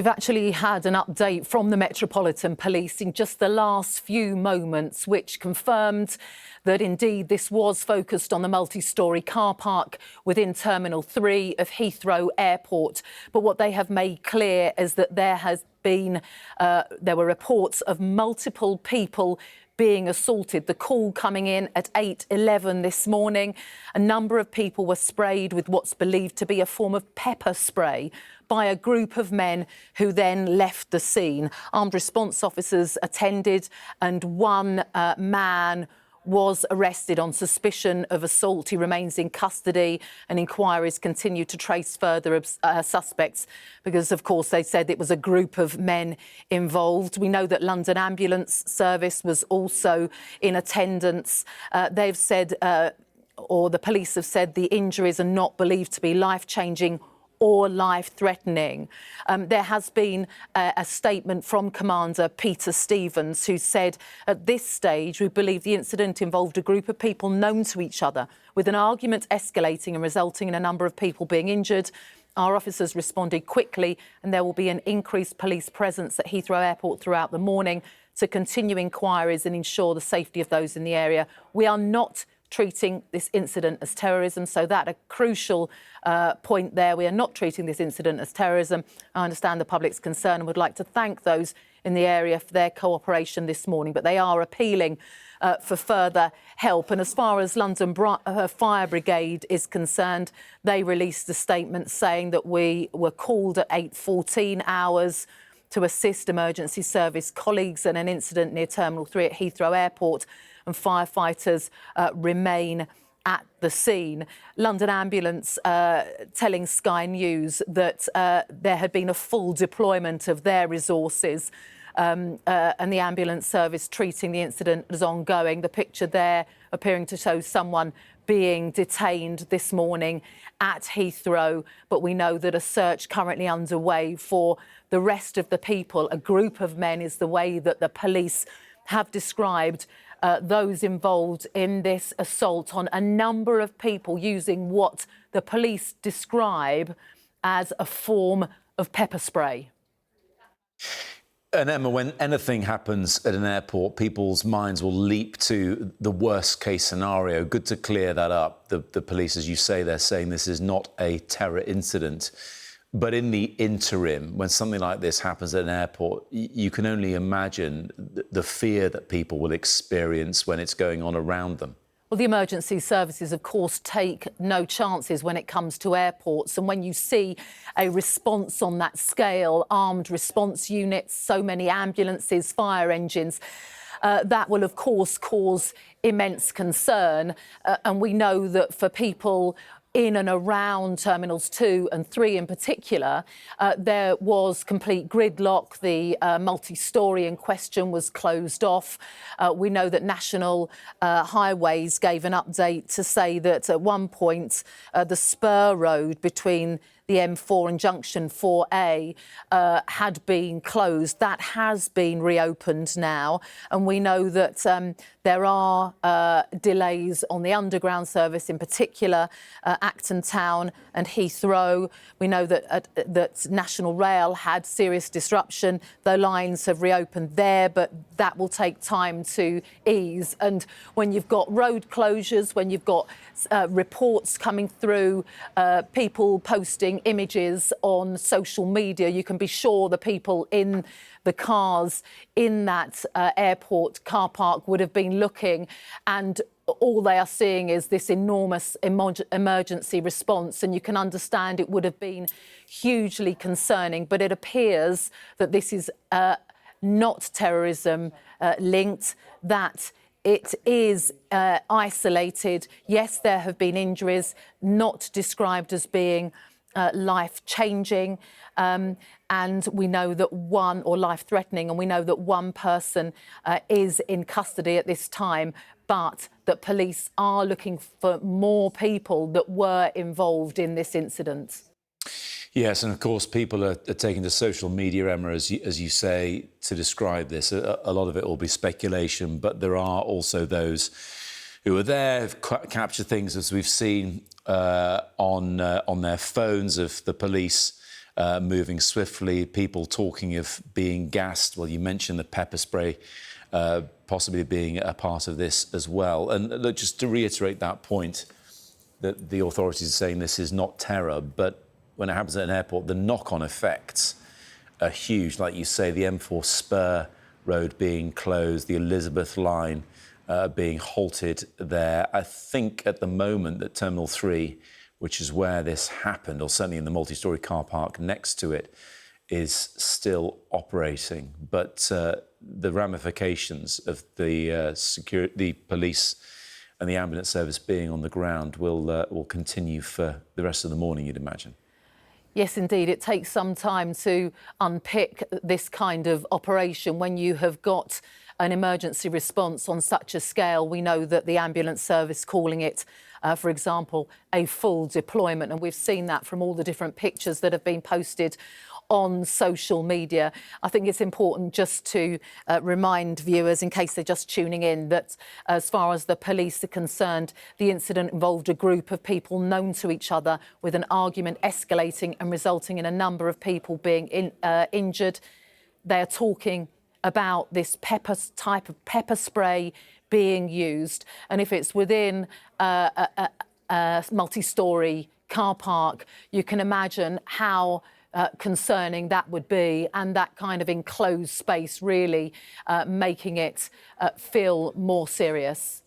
We've actually had an update from the Metropolitan Police in just the last few moments, which confirmed that indeed this was focused on the multi-storey car park within Terminal 3 of Heathrow Airport. But what they have made clear is that there were reports of multiple people being assaulted. The call coming in at 8:11 this morning. A number of people were sprayed with what's believed to be a form of pepper spray by a group of men who then left the scene. Armed response officers attended and one man was arrested on suspicion of assault. He remains in custody and inquiries continue to trace further suspects because, of course, they said it was a group of men involved. We know that London Ambulance Service was also in attendance. They've said, or the police have said, the injuries are not believed to be life-changing or life-threatening. There has been a statement from Commander Peter Stevens, who said, at this stage, we believe the incident involved a group of people known to each other, with an argument escalating and resulting in a number of people being injured. Our officers responded quickly, and there will be an increased police presence at Heathrow Airport throughout the morning to continue inquiries and ensure the safety of those in the area. We are not treating this incident as terrorism, so that a crucial point there. We are not treating this incident as terrorism. I understand the public's concern and would like to thank those in the area for their cooperation this morning, but they are appealing for further help. And as far as London Fire Brigade is concerned, they released a statement saying that we were called at 8:14 hours to assist emergency service colleagues in an incident near Terminal 3 at Heathrow Airport, and firefighters remain at the scene. London Ambulance telling Sky News that there had been a full deployment of their resources and the ambulance service treating the incident as ongoing. The picture there appearing to show someone being detained this morning at Heathrow, but we know that a search currently underway for the rest of the people. A group of men is the way that the police have described those involved in this assault on a number of people using what the police describe as a form of pepper spray. And Emma, when anything happens at an airport, people's minds will leap to the worst case scenario. Good to clear that up. The police, as you say, they're saying this is not a terror incident. But in the interim, when something like this happens at an airport, you can only imagine the fear that people will experience when it's going on around them. Well, the emergency services, of course, take no chances when it comes to airports. And when you see a response on that scale, armed response units, so many ambulances, fire engines, that will, of course, cause immense concern. And we know that for people in and around Terminals 2 and 3 in particular, there was complete gridlock. The multi-storey in question was closed off. We know that National Highways gave an update to say that at one point the spur road between the M4 and Junction 4A had been closed. That has been reopened now. And we know that there are delays on the underground service, in particular Acton Town and Heathrow. We know that National Rail had serious disruption. The lines have reopened there, but that will take time to ease. And when you've got road closures, when you've got reports coming through, people posting images on social media, you can be sure the people in the cars in that airport car park would have been looking, and all they are seeing is this enormous emergency response. And you can understand it would have been hugely concerning, but it appears that this is not terrorism linked, that it is isolated. Yes, there have been injuries, not described as being life-changing, and we know that or life-threatening, and we know that one person is in custody at this time, but that police are looking for more people that were involved in this incident. Yes, and of course people are taking to social media, Emma, as you say, to describe this. A lot of it will be speculation, but there are also those who are there, have captured things, as we've seen on their phones, of the police moving swiftly, people talking of being gassed. Well, you mentioned the pepper spray possibly being a part of this as well. And look, just to reiterate that point, that the authorities are saying this is not terror, but when it happens at an airport, the knock-on effects are huge. Like you say, the M4 Spur Road being closed, the Elizabeth line being halted there. I think at the moment that Terminal 3, which is where this happened, or certainly in the multi-storey car park next to it, is still operating. But the ramifications of the police and the ambulance service being on the ground will continue for the rest of the morning, you'd imagine. Yes, indeed. It takes some time to unpick this kind of operation when you have got an emergency response on such a scale. We know that the ambulance service calling it, for example, a full deployment. And we've seen that from all the different pictures that have been posted on social media. I think it's important just to remind viewers, in case they're just tuning in, that as far as the police are concerned, the incident involved a group of people known to each other, with an argument escalating and resulting in a number of people being injured. They're talking about this type of pepper spray being used, and if it's within a multi-storey car park, you can imagine how concerning that would be, and that kind of enclosed space really making it feel more serious.